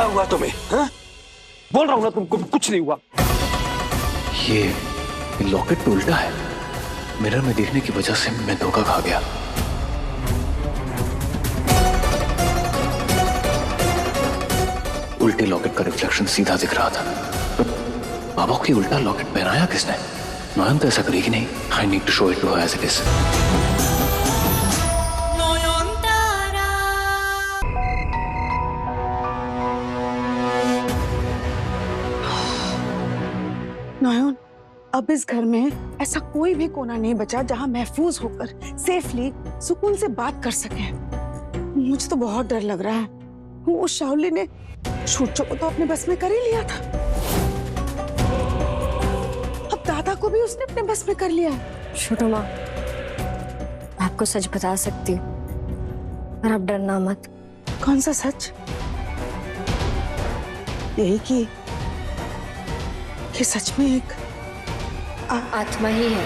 हुआ तुम्हें? हाँ? बोल रहा हूं ना तुमको कुछ नहीं हुआ। ये लॉकेट उल्टा है। मिरर में देखने की वजह से मैं धोखा खा गया। उल्टे लॉकेट का रिफ्लेक्शन सीधा दिख रहा था। बाबा को उल्टा लॉकेट पहनाया किसने? नयन तो ऐसा करेगी नहीं। I need to show it to her as it is. Nayan, अब इस घर में ऐसा कोई भी कोना नहीं बचा जहां महफूज होकर सेफली सुकून से बात कर सके। मुझे तो बहुत डर लग रहा है। वो शाओली ने शूचो को तो अपने बस में कर ही लिया था, अब दादा को भी उसने अपने बस में कर लिया है। छोटो माँ, मैं आपको सच बता सकती हूँ, पर आप डरना मत। कौन सा सच? यही कि सच में एक आत्मा ही है।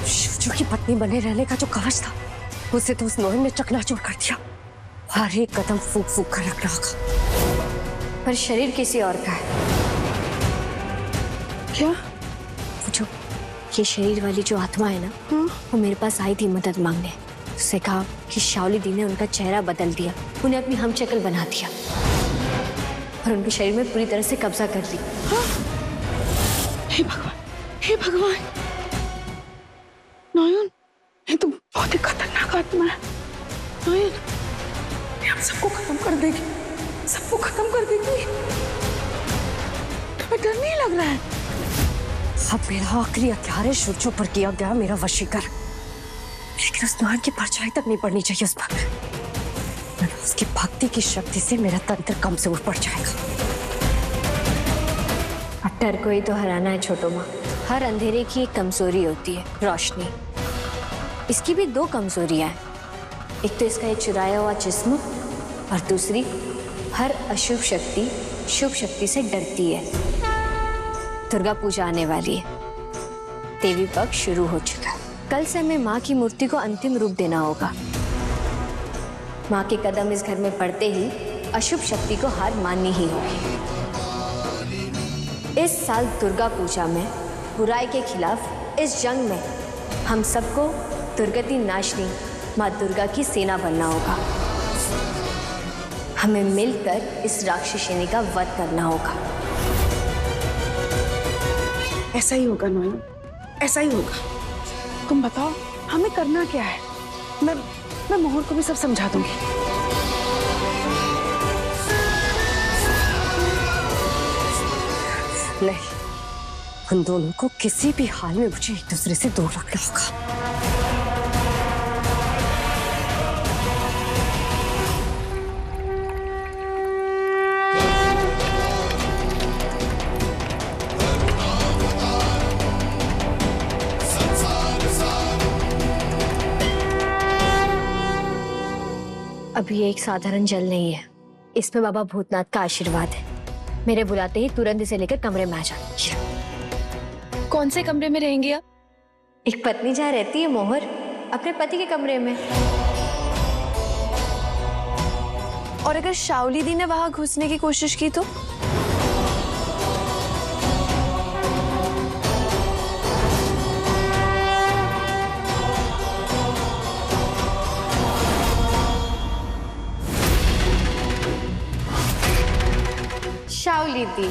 शूचो की पत्नी बने रहने का जो कवच था, उसे तो उस नोइन ने चकनाचूर कर दिया। हर एक कदम फूक फूक कर रख रहा होगा, पर शरीर किसी और का है। क्या? जो ये शरीर वाली जो आत्मा है ना, वो मेरे पास आई थी मदद मांगने। उससे कहा कि शाओली दी ने उनका चेहरा बदल दिया, उन्हें अपनी हम शक्ल बना दिया और उनके शरीर में पूरी तरह से कब्जा कर ली। हे भगवान, हे भगवान! नयन, ये तो बहुत ही खतरनाक आत्मा है। नयन, ये हम सबको खत्म कर देगी, सबको खत्म कर देगी। तुम्हें डर नहीं लग रहा है? अब मेरा आखिरी हथियार है शूचो पर किया गया मेरा वशीकरण, लेकिन उस नयन की परछाई तक नहीं पड़नी चाहिए उस पर। उसकी भक्ति की शक्ति से मेरा तंत्र कमजोर पड़ जाएगा। अब डर को ही तो हराना है छोटो माँ। हर अंधेरे की एक कमजोरी होती है, रोशनी। इसकी भी दो कमजोरियां हैं। एक तो इसका ये चुराया हुआ जिस्म, और दूसरी हर अशुभ शक्ति शुभ शक्ति से डरती है। दुर्गा पूजा आने वाली है, देवी पक्ष शुरू हो चुका है। कल से हमें माँ की मूर्ति को अंतिम रूप देना होगा। माँ के कदम इस घर में पड़ते ही अशुभ शक्ति को हार माननी ही होगी। इस साल दुर्गा पूजा में बुराई के खिलाफ इस जंग में हम सबको दुर्गति नाशनी माँ दुर्गा की सेना बनना होगा। हमें मिलकर इस राक्षसिनी का वध करना होगा। ऐसा ही होगा नयन, ऐसा ही होगा। तुम बताओ हमें करना क्या है? मैं मोहन को भी सब समझा दूंगी। नहीं, उन दोनों को किसी भी हाल में मुझे एक दूसरे से दूर रखना होगा। अभी ये एक साधारण जल नहीं है, इसमें बाबा भूतनाथ का आशीर्वाद है। मेरे बुलाते ही तुरंत इसे लेकर कमरे में आ जाना। कौन से कमरे में रहेंगी आप? एक पत्नी जहाँ रहती है मोहर, अपने पति के कमरे में। और अगर शाओली दी ने वहां घुसने की कोशिश की तो? शाओली दी,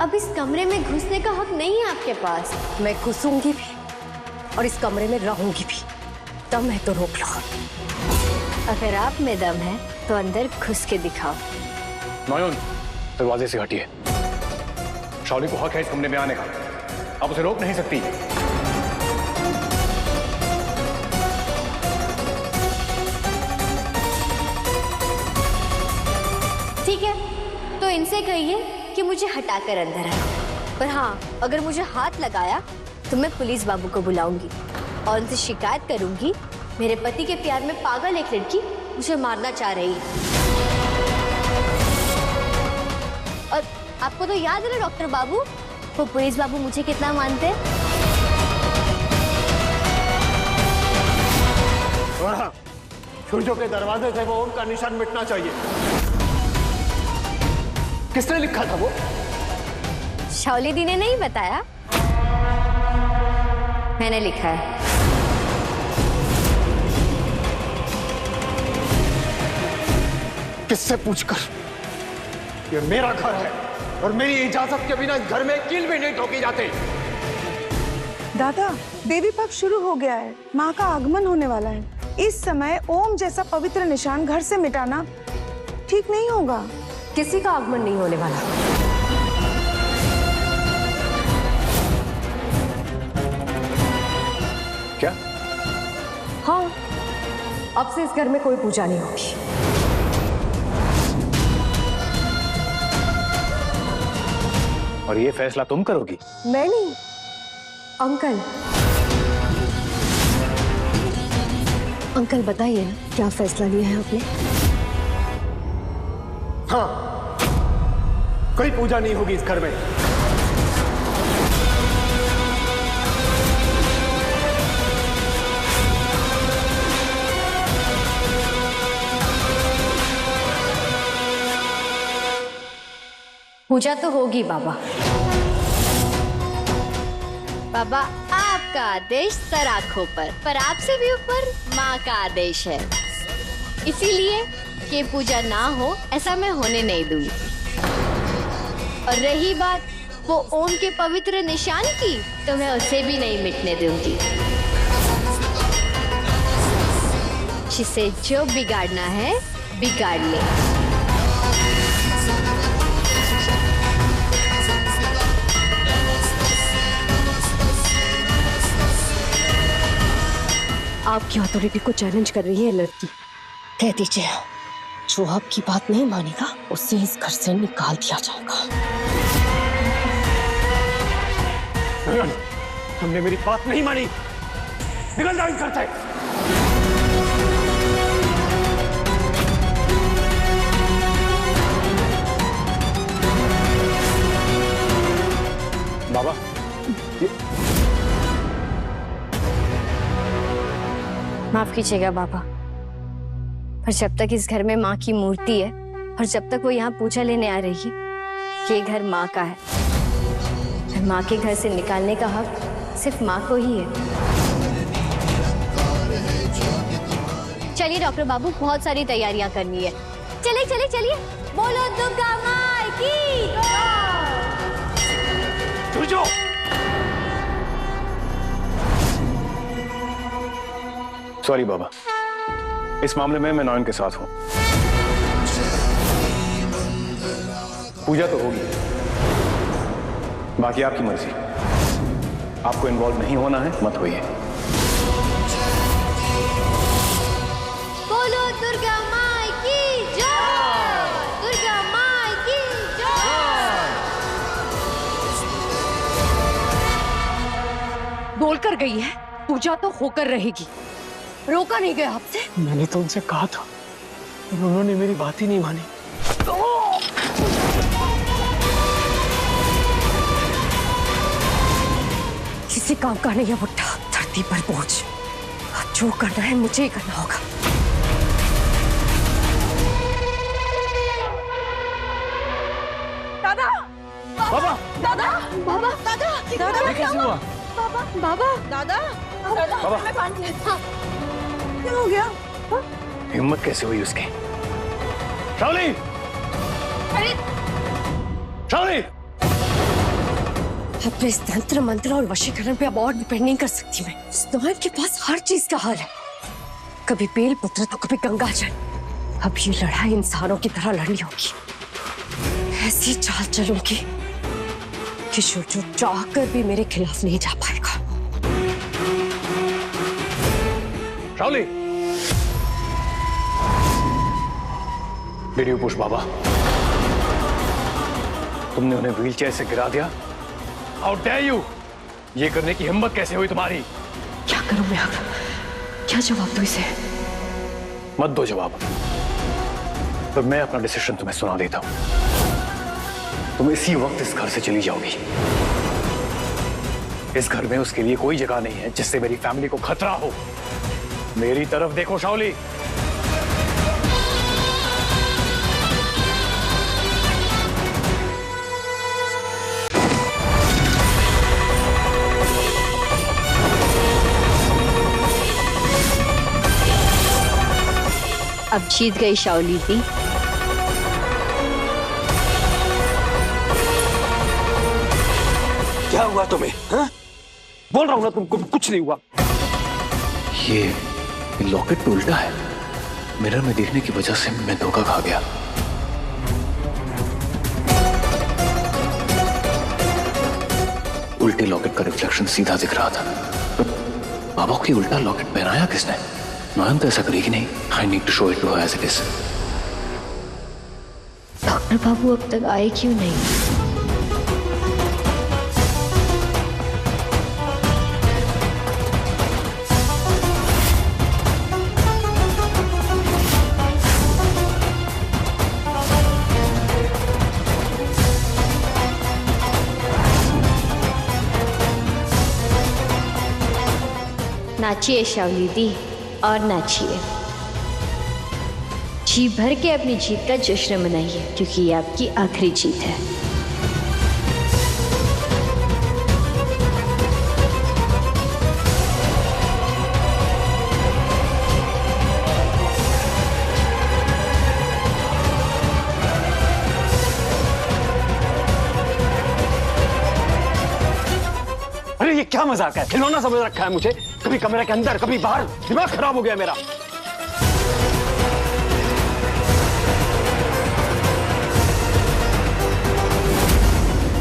अब इस कमरे में घुसने का हक नहीं है आपके पास। मैं घुसूंगी भी और इस कमरे में रहूंगी भी। दम है तो रोक लो। अगर आप में दम है तो अंदर घुस के दिखाओ। नयन, दरवाजे से हटिए। शाओली को हक है इस कमरे में आने का, आप उसे रोक नहीं सकती। ठीक है, तो इनसे कहिए कि मुझे हटाकर अंदर आए। पर हाँ, अगर मुझे हाथ लगाया तो मैं पुलिस बाबू को बुलाऊंगी और उनसे शिकायत करूंगी मेरे पति के प्यार में पागल एक लड़की मुझे मारना चाह रही है। और आपको तो याद है ना डॉक्टर बाबू, वो पुलिस बाबू मुझे कितना मानते हैं। सूर्यों के दरवाजे से वो ओम का निशान मिटना चाहिए। किसने लिखा था वो? शाओली दी ने नहीं बताया, मैंने लिखा है। किससे पूछकर? ये मेरा घर है और मेरी इजाजत के बिना इस घर में कील भी नहीं ठोकी जाती। दादा, बेबी पक शुरू हो गया है, माँ का आगमन होने वाला है। इस समय ओम जैसा पवित्र निशान घर से मिटाना ठीक नहीं होगा। किसी का आगमन नहीं होने वाला। क्या? हाँ, अब से इस घर में कोई पूजा नहीं होगी। और ये फैसला तुम करोगी? मैं नहीं, अंकल। अंकल बताइए ना, क्या फैसला लिया है आपने? हाँ, कोई पूजा नहीं होगी इस घर में। पूजा तो होगी बाबा। बाबा, आपका आदेश सर आंखों पर आपसे भी ऊपर माँ का आदेश है, इसीलिए कि पूजा ना हो ऐसा मैं होने नहीं दूंगी। और रही बात वो ओम के पवित्र निशान की, तो मैं उसे भी नहीं मिटने दूंगी। जिसे जो बिगाड़ना है बिगाड़ ले। आपकी अथॉरिटी को चैलेंज कर रही है लड़की। कह दीजिए, जो आपकी बात नहीं मानेगा उसे इस घर से निकाल दिया जाएगा। हमने मेरी बात नहीं मानी, निकल जाओ इस घर से। बाबा, माफ कीजिएगा बाबा, पर जब तक इस घर में माँ की मूर्ति है और जब तक वो यहाँ पूजा लेने आ रही है, ये घर माँ का है। और माँ के घर से निकालने का हक सिर्फ माँ को ही है। चलिए डॉक्टर बाबू, बहुत सारी तैयारियां करनी है। चलिए चलिए चलिए, बोलो दुर्गा माँ की सूर्यो! सॉरी बाबा, इस मामले में मैं नॉयन के साथ हूं। पूजा तो होगी, बाकी आपकी मर्जी। आपको इन्वॉल्व नहीं होना है, मत होइए। बोलो दुर्गा माँ की जय, दुर्गा माँ की जय। बोलकर गई है, पूजा तो होकर रहेगी। रोका नहीं गया आपसे? मैंने तो उनसे कहा था, उन्होंने मेरी बात ही नहीं मानी। किसी काम का नहीं है बुट्टा, धरती पर बोझ। जो करना है मुझे ही करना होगा। दादा, बाबा! दादा, बाबा, दादा, दादा, ये कैसे हुआ? बाबा, बाबा, दादा, दादा, बाबा। मैं बांध लिया। क्या हो गया? हिम्मत कैसे हुई उसकी? शाओली! शाओली! अपने इस तंत्र मंत्र और वशीकरण पे अब और डिपेंड नहीं कर सकती मैं। इस नॉयन के पास हर चीज का हल है, कभी बेल पत्र तो कभी गंगा जल। अब ये लड़ाई इंसानों की तरह लड़नी होगी। ऐसी चाल चलूंगी कि जो चाहकर भी मेरे खिलाफ नहीं जा पाएगा। शाओली! Did you push बाबा? तुमने उन्हें व्हीलचेयर से गिरा दिया? How dare you? ये करने की हिम्मत कैसे हुई तुम्हारी? क्या करूं मैं अब? क्या जवाब दूं इसे? मत दो जवाब, तो मैं अपना डिसीजन तुम्हें सुना देता हूं। तुम इसी वक्त इस घर से चली जाओगी। इस घर में उसके लिए कोई जगह नहीं है जिससे मेरी फैमिली को खतरा हो। मेरी तरफ देखो शाओली। अब जीत गई शाओली दी। क्या हुआ तुम्हें? हाँ? बोल रहा हूं ना तुमको कुछ नहीं हुआ। ये लॉकेट उल्टा है। मिरर में देखने की वजह से मैं धोखा खा गया। उल्टे लॉकेट का रिफ्लेक्शन सीधा दिख रहा था। तो बाबा को ये उल्टा लॉकेट पहनाया किसने? नॉयन तो ऐसा करेगी नहीं। I need to show it to her as it is. Doctor बाबू अब तक आए क्यों नहीं? नाचिए शाओली दी, और नाचिए। जी भर के अपनी जीत का जश्न मनाइए, क्योंकि ये आपकी आखिरी जीत है। अरे ये क्या मजाक है? खिलौना समझ रखा है मुझे। कभी कमरे के अंदर, कभी बाहर। दिमाग खराब हो गया मेरा।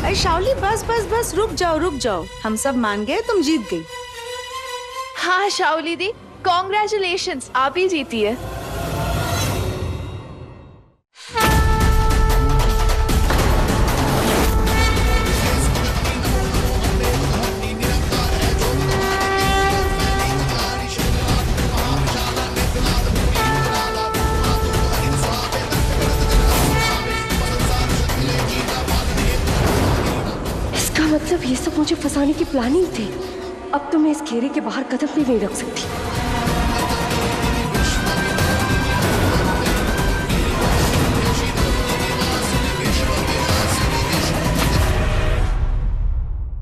अरे शाओली, बस बस बस, रुक जाओ। हम सब मान गए, तुम जीत गई। हाँ शाओली दी, कॉन्ग्रेचुलेशंस, आप ही जीती है। मतलब ये सब मुझे फंसाने की प्लानिंग थी। अब तो मैं इस घेरे के बाहर कदम भी नहीं रख सकती।